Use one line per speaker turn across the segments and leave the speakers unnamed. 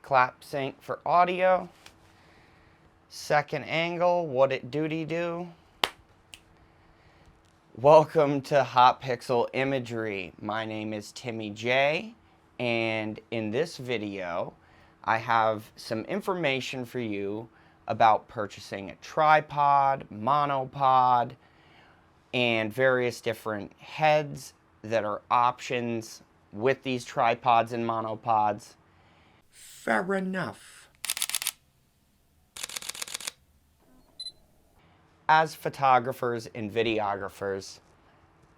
clap sync for audio. Second angle, what it do. Welcome to Hot Pixel Imagery. My name is Timmy J, and in this video I have some information for you about purchasing a tripod, monopod, and various different heads that are options with these tripods and monopods. Fair enough. As photographers and videographers,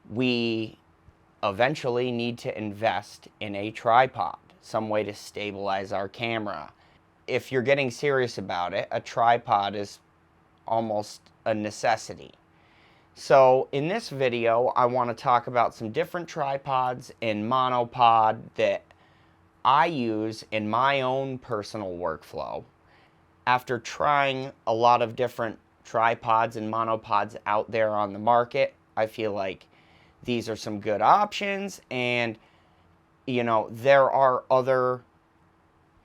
we eventually need to invest in a tripod, some way to stabilize our camera. If you're getting serious about it, a tripod is almost a necessity. So in this video, I want to talk about some different tripods and monopod that I use in my own personal workflow. After trying a lot of different tripods and monopods out there on the market, I feel like these are some good options, and you know, there are other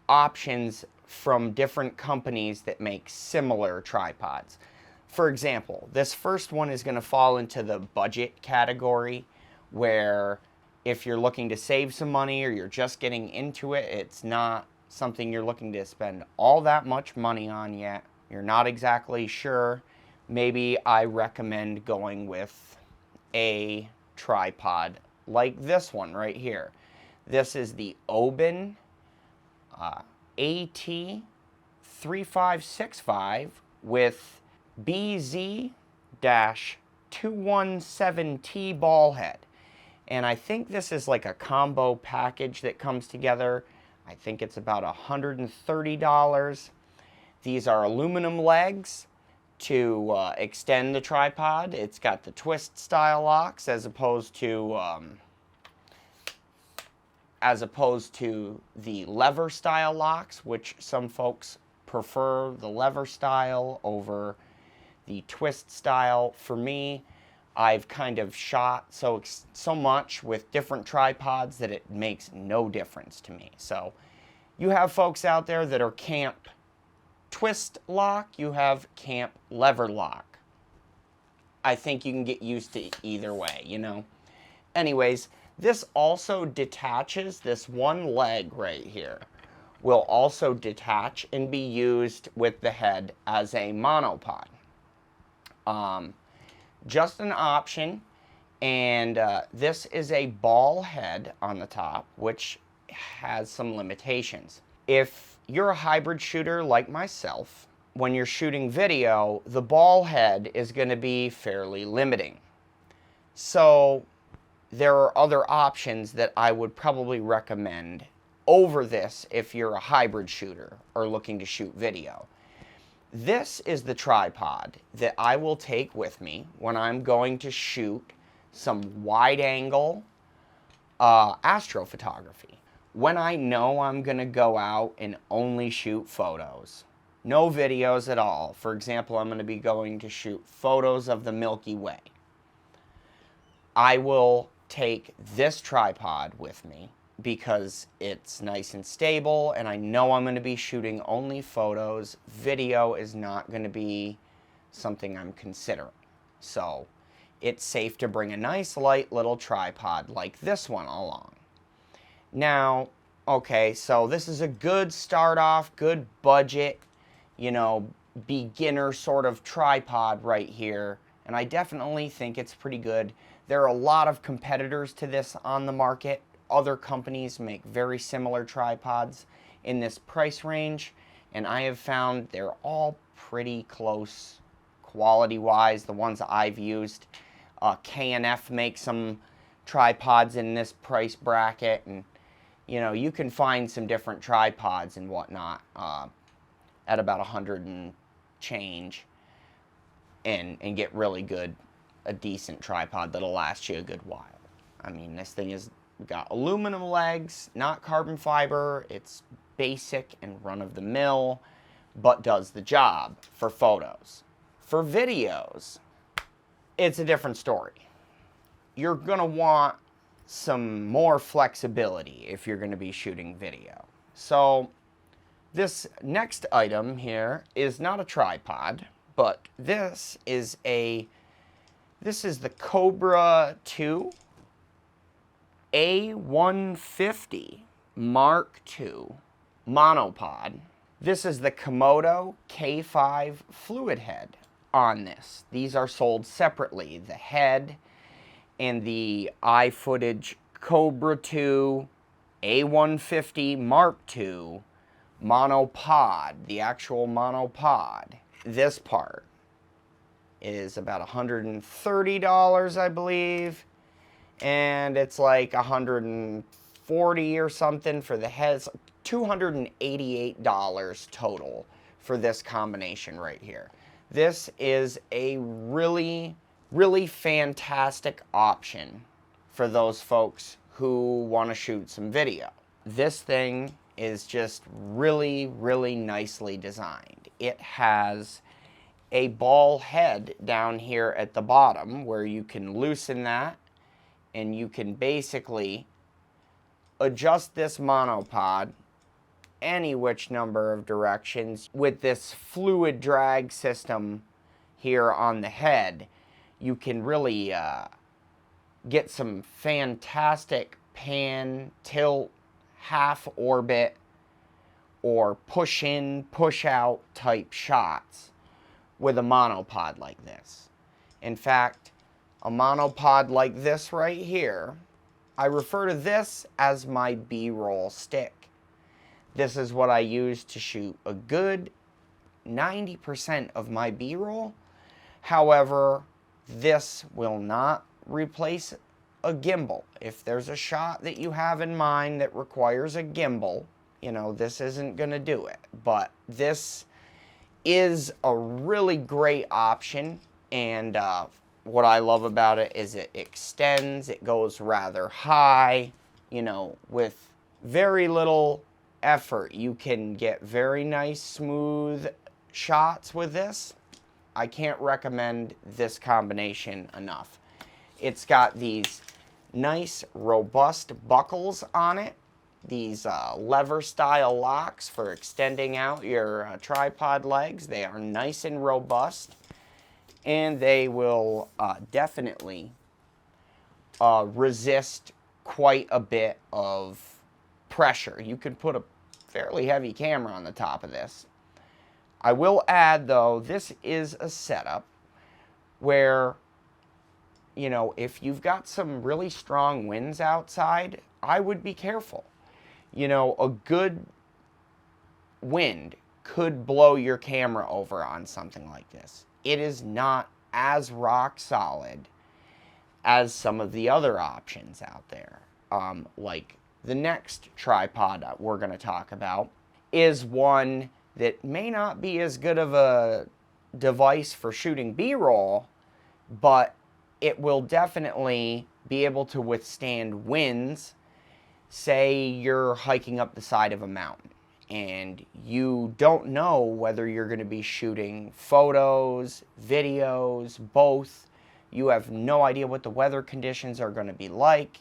options from different companies that make similar tripods. For example, this first one is going to fall into the budget category, where if you're looking to save some money or you're just getting into it, it's not something you're looking to spend all that much money on yet. You're not exactly sure. Maybe I recommend going with a tripod like this one right here. This is the Oben AT3565 with BZ-217T ball head. And I think this is like a combo package that comes together. I think it's about $130. These are aluminum legs to extend the tripod. It's got the twist style locks as opposed to the lever style locks, which some folks prefer the lever style over the twist style. For me, I've kind of shot so much with different tripods that it makes no difference to me. So you have folks out there that are camp twist lock, you have camp lever lock. I think you can get used to either way, you know. Anyways, this also detaches. This one leg right here will also detach and be used with the head as a monopod. Just an option, and this is a ball head on the top, which has some limitations. If you're a hybrid shooter like myself, when you're shooting video, the ball head is going to be fairly limiting. So there are other options that I would probably recommend over this if you're a hybrid shooter or looking to shoot video. This is the tripod that I will take with me when I'm going to shoot some wide-angle astrophotography. When I know I'm going to go out and only shoot photos, no videos at all. For example, I'm going to be going to shoot photos of the Milky Way. I will take this tripod with me because it's nice and stable, and I know I'm going to be shooting only photos. Video is not going to be something I'm considering. So it's safe to bring a nice light little tripod like this one along. Now, okay, so this is a good start off, good budget, you know, beginner sort of tripod right here, and I definitely think it's pretty good. There are a lot of competitors to this on the market. Other companies make very similar tripods in this price range, and I have found they're all pretty close quality-wise. The ones I've used, K&F makes some tripods in this price bracket, and you know, you can find some different tripods and whatnot at about 100 and change, and get really good, a decent tripod that'll last you a good while. I mean, this thing has got aluminum legs, not carbon fiber. It's basic and run-of-the-mill, but does the job for photos. For videos, it's a different story. You're gonna want some more flexibility if you're gonna be shooting video. So This next item here is not a tripod, but this is the Cobra 2 A150 Mark II monopod. This is the Komodo K5 fluid head on this. These are sold separately, the head and the iFootage Cobra 2 A150 Mark II monopod, the actual monopod. This part is about $130, I believe, and it's like $140 or something for the head. It's $288 total for this combination right here. This is a really, really fantastic option for those folks who want to shoot some video. This thing is just really, really nicely designed. It has a ball head down here at the bottom where you can loosen that and you can basically adjust this monopod any which number of directions. With this fluid drag system here on the head, you can really get some fantastic pan, tilt, half orbit, or push in, push out type shots with a monopod like this. In fact, a monopod like this right here, I refer to this as my B-roll stick. This is what I use to shoot a good 90% of my B-roll. However, this will not replace a gimbal. If there's a shot that you have in mind that requires a gimbal, you know, this isn't going to do it. But this is a really great option, and what I love about it is it extends, it goes rather high, you know, with very little effort. You can get very nice, smooth shots with this. I can't recommend this combination enough. It's got these nice, robust buckles on it, these lever-style locks for extending out your tripod legs. They are nice and robust, and they will definitely resist quite a bit of pressure. You can put a fairly heavy camera on the top of this. I will add, though, this is a setup where, you know, if you've got some really strong winds outside, I would be careful. You know, a good wind could blow your camera over on something like this. It is not as rock solid as some of the other options out there. Like the next tripod we're going to talk about is one that may not be as good of a device for shooting B-roll, but it will definitely be able to withstand winds. Say you're hiking up the side of a mountain and you don't know whether you're going to be shooting photos, videos, both. You have no idea what the weather conditions are going to be like.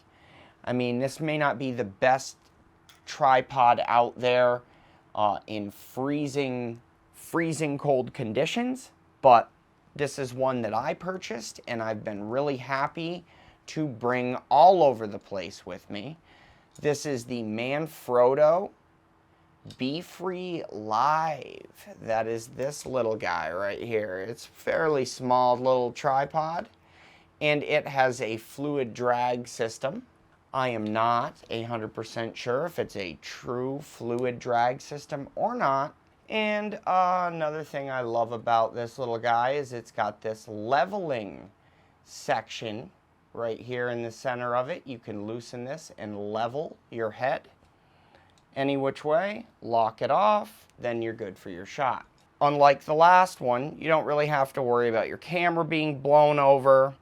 I mean, this may not be the best tripod out there in freezing cold conditions, but this is one that I purchased and I've been really happy to bring all over the place with me. This is the Manfrotto Be Free Live. That is this little guy right here. It's a fairly small little tripod, and it has a fluid drag system. I am not 100% sure if it's a true fluid drag system or not. And another thing I love about this little guy is it's got this leveling section right here in the center of it. You can loosen this and level your head any which way, lock it off, then you're good for your shot. Unlike the last one, you don't really have to worry about your camera being blown over.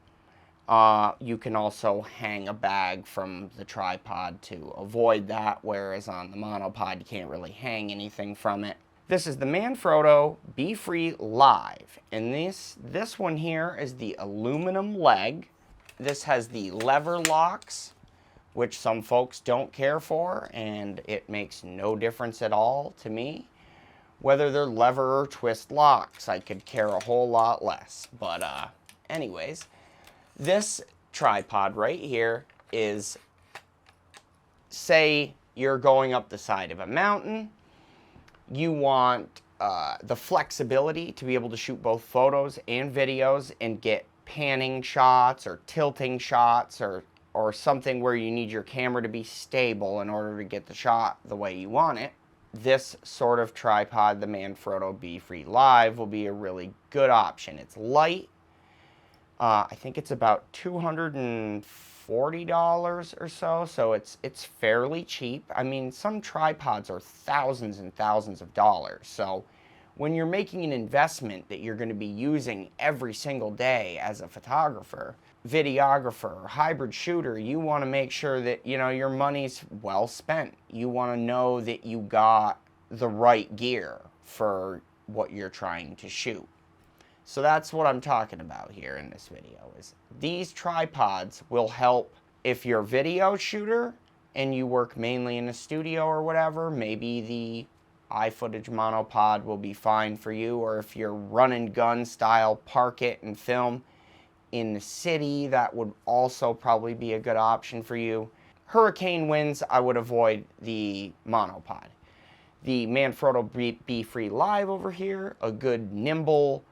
You can also hang a bag from the tripod to avoid that, whereas on the monopod you can't really hang anything from it. This is the Manfrotto Be Free Live, and this one here is the aluminum leg. This has the lever locks, which some folks don't care for, and it makes no difference at all to me. Whether they're lever or twist locks, I could care a whole lot less. But anyways, this tripod right here is, say you're going up the side of a mountain, you want the flexibility to be able to shoot both photos and videos and get panning shots or tilting shots or something where you need your camera to be stable in order to get the shot the way you want it. This sort of tripod, the Manfrotto B3 Live, will be a really good option. It's light. I think it's about $240 or so it's fairly cheap. I mean, some tripods are thousands and thousands of dollars. So when you're making an investment that you're going to be using every single day as a photographer, videographer, or hybrid shooter, you want to make sure that, you know, your money's well spent. You want to know that you got the right gear for what you're trying to shoot. So that's what I'm talking about here in this video, is these tripods will help if you're a video shooter and you work mainly in a studio or whatever. Maybe the iFootage monopod will be fine for you, or if you're run and gun style, park it and film in the city, that would also probably be a good option for you. Hurricane winds, I would avoid the monopod. The Manfrotto B3 Live over here, a good nimble,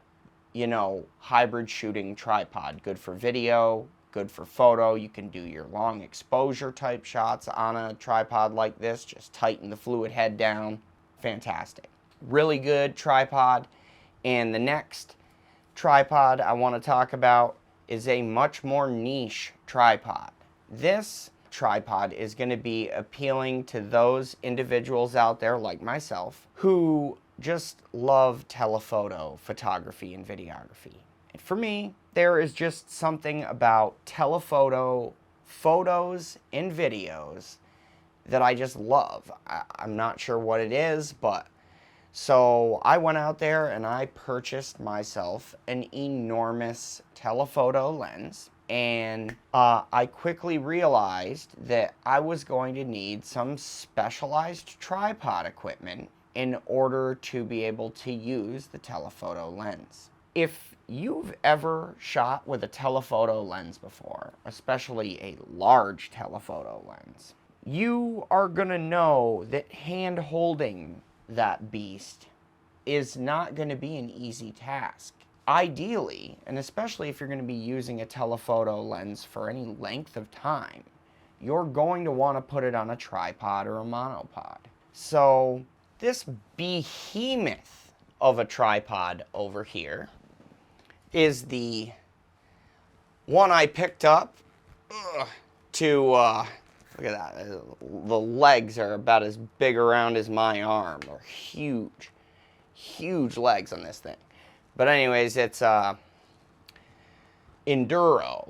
you know, hybrid shooting tripod. Good for video, good for photo. You can do your long exposure type shots on a tripod like this. Just tighten the fluid head down. Fantastic. Really good tripod. And the next tripod I want to talk about is a much more niche tripod. This tripod is going to be appealing to those individuals out there like myself who just love telephoto photography and videography. And for me, there is just something about telephoto photos and videos that I just love. I'm not sure what it is, but so I went out there and I purchased myself an enormous telephoto lens, and I quickly realized that I was going to need some specialized tripod equipment in order to be able to use the telephoto lens. If you've ever shot with a telephoto lens before, especially a large telephoto lens, you are gonna know that hand holding that beast is not gonna be an easy task. Ideally, and especially if you're gonna be using a telephoto lens for any length of time, you're going to wanna put it on a tripod or a monopod. So this behemoth of a tripod over here is the one I picked up look at that. The legs are about as big around as my arm. They're huge, huge legs on this thing. But anyways, it's Enduro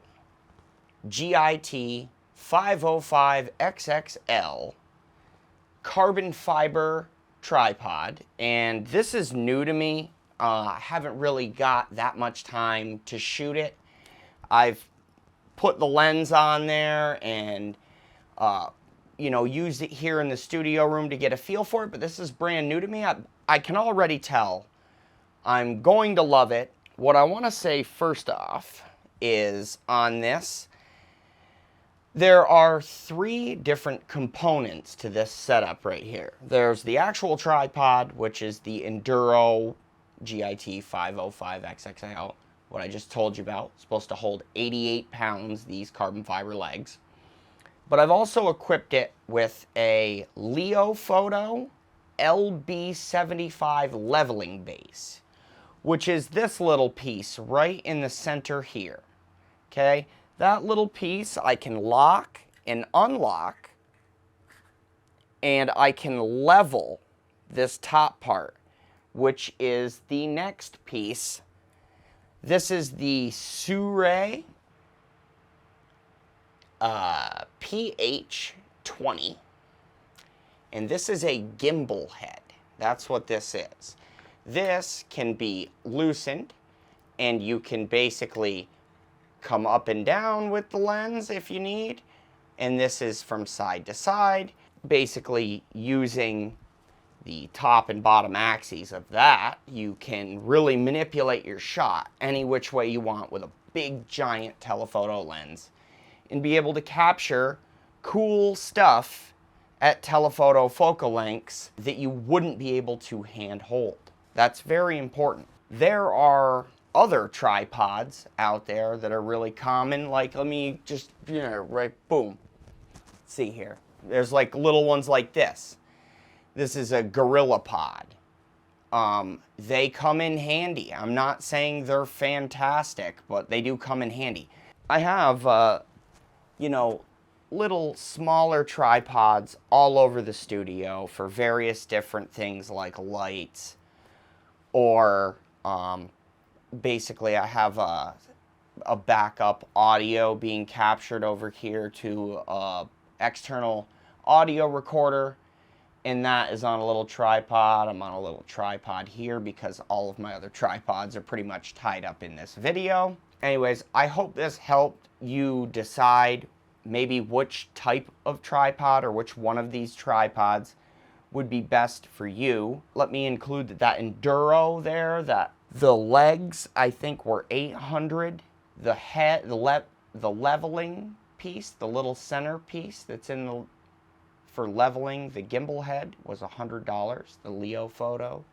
GIT 505 XXL carbon fiber tripod. And this is new to me. I haven't really got that much time to shoot it. I've put the lens on there and you know, used it here in the studio room to get a feel for it, but this is brand new to me. I can already tell I'm going to love it. What I want to say first off is on this, there are 3 different components to this setup right here. There's the actual tripod, which is the Enduro GIT 505 XXL, what I just told you about. It's supposed to hold 88 pounds, these carbon fiber legs. But I've also equipped it with a Leophoto LB75 leveling base, which is this little piece right in the center here. Okay, that little piece I can lock and unlock, and I can level this top part, which is the next piece. This is the Shure PH20, and this is a gimbal head. That's what this is. This can be loosened, and you can basically come up and down with the lens if you need, and this is from side to side, basically using the top and bottom axes of that, you can really manipulate your shot any which way you want with a big giant telephoto lens and be able to capture cool stuff at telephoto focal lengths that you wouldn't be able to hand hold. That's very important. There are other tripods out there that are really common, like, let me just, right, boom. See here. There's like little ones like this. This is a Gorillapod. They come in handy. I'm not saying they're fantastic, but they do come in handy. I have, little smaller tripods all over the studio for various different things like lights, or basically I have a backup audio being captured over here to an external audio recorder, and that is on a little tripod. I'm on a little tripod here because all of my other tripods are pretty much tied up in this video. Anyways, I hope this helped you decide maybe which type of tripod or which one of these tripods would be best for you. Let me include that Enduro there, that the legs I think were $800. The head, the leveling piece, the little center piece that's in the for leveling the gimbal head was $100, the Leo photo.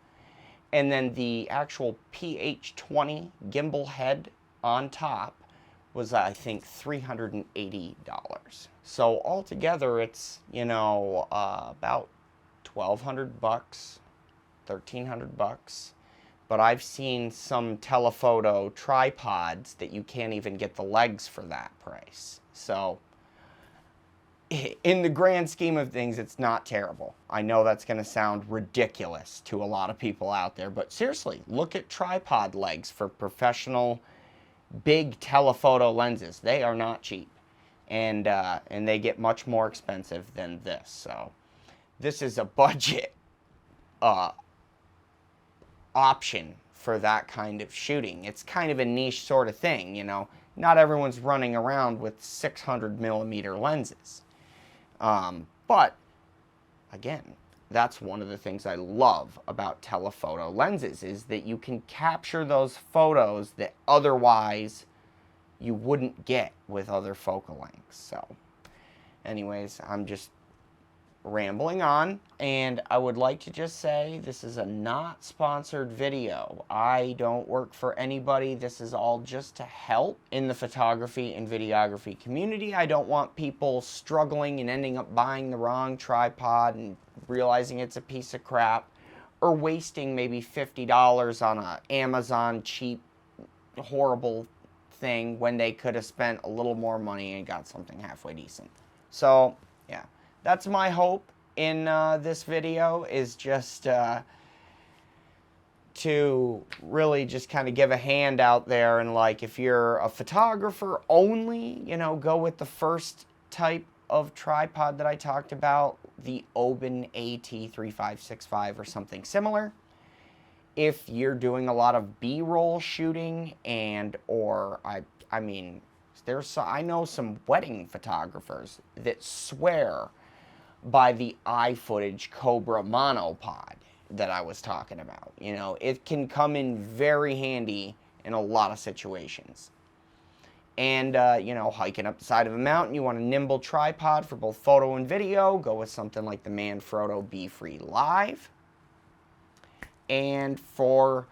And then the actual PH20 gimbal head on top was, I think, $380. So altogether it's, about $1,200, $1,300. But I've seen some telephoto tripods that you can't even get the legs for that price. So in the grand scheme of things, it's not terrible. I know that's going to sound ridiculous to a lot of people out there, but seriously, look at tripod legs for professional big telephoto lenses. They are not cheap, and they get much more expensive than this. So this is a budget option for that kind of shooting. It's kind of a niche sort of thing, Not everyone's running around with 600mm lenses. But again, that's one of the things I love about telephoto lenses, is that you can capture those photos that otherwise you wouldn't get with other focal lengths. So anyways, I'm just rambling on, and I would like to just say this is a not sponsored video. I don't work for anybody. This is all just to help in the photography and videography community. I don't want people struggling and ending up buying the wrong tripod and realizing it's a piece of crap, or wasting maybe $50 on a Amazon cheap horrible thing when they could have spent a little more money and got something halfway decent. So yeah, that's my hope in this video, is just to really just kind of give a hand out there, and like, if you're a photographer only, go with the first type of tripod that I talked about, the Oben AT3565 or something similar. If you're doing a lot of B-roll shooting, and or I mean, I know some wedding photographers that swear by the iFootage Cobra monopod that I was talking about. It can come in very handy in a lot of situations. And, hiking up the side of a mountain, you want a nimble tripod for both photo and video, go with something like the Manfrotto B-Free Live. And for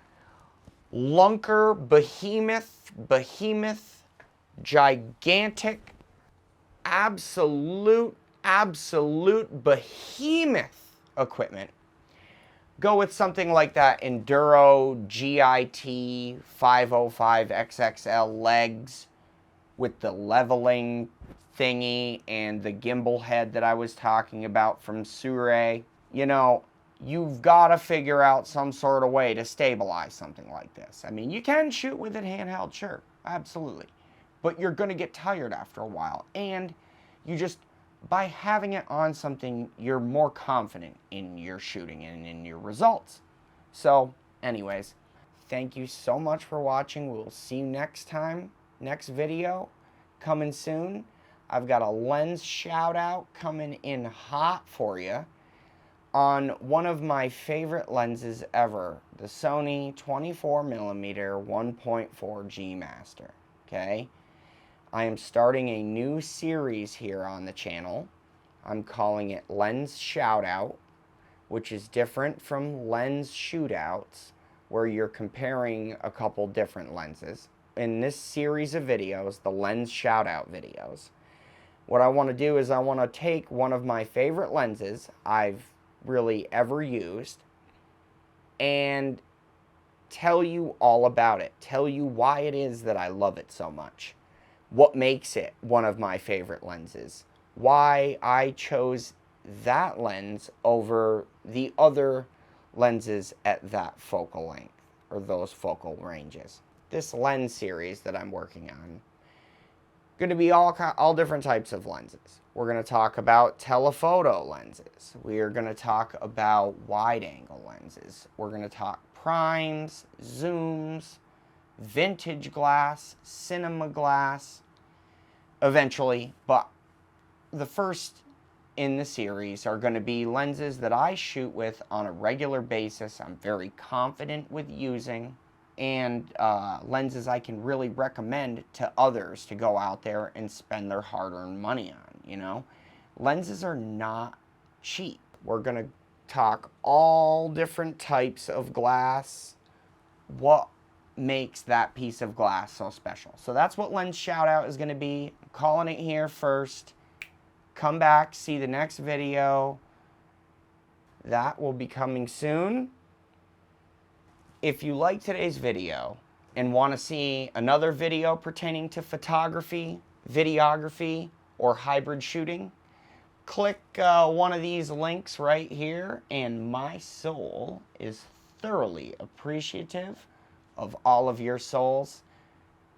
lunker, behemoth, gigantic, absolute behemoth equipment, go with something like that Enduro GIT 505 XXL legs with the leveling thingy and the gimbal head that I was talking about from Sure. You've got to figure out some sort of way to stabilize something like this. I mean, you can shoot with it handheld, sure, absolutely. But you're going to get tired after a while. And you just, by having it on something, you're more confident in your shooting and in your results. So, anyways, thank you so much for watching. We'll see you next time. Next video coming soon. I've got a lens shout out coming in hot for you. on one of my favorite lenses ever, the Sony 24mm 1.4 G Master. Okay, I am starting a new series here on the channel. I'm calling it Lens Shoutout, which is different from lens shootouts, where you're comparing a couple different lenses. In this series of videos, the Lens Shoutout videos, what I want to do is I want to take one of my favorite lenses I've really ever used and tell you all about it, tell you why it is that I love it so much, what makes it one of my favorite lenses, why I chose that lens over the other lenses at that focal length or those focal ranges. This lens series that I'm working on going to be all different types of lenses. We're going to talk about telephoto lenses. We are going to talk about wide angle lenses. We're going to talk primes, zooms, vintage glass, cinema glass, eventually. But the first in the series are going to be lenses that I shoot with on a regular basis. I'm very confident with using, and lenses I can really recommend to others to go out there and spend their hard-earned money on, you know. Lenses are not cheap. We're going to talk all different types of glass, what makes that piece of glass so special. So that's what Lens Shoutout is going to be. I'm calling it here first. Come back, see the next video. That will be coming soon. If you like today's video and want to see another video pertaining to photography, videography, or hybrid shooting, click one of these links right here, and my soul is thoroughly appreciative of all of your souls.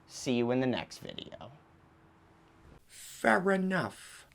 See you in the next video. Fair enough.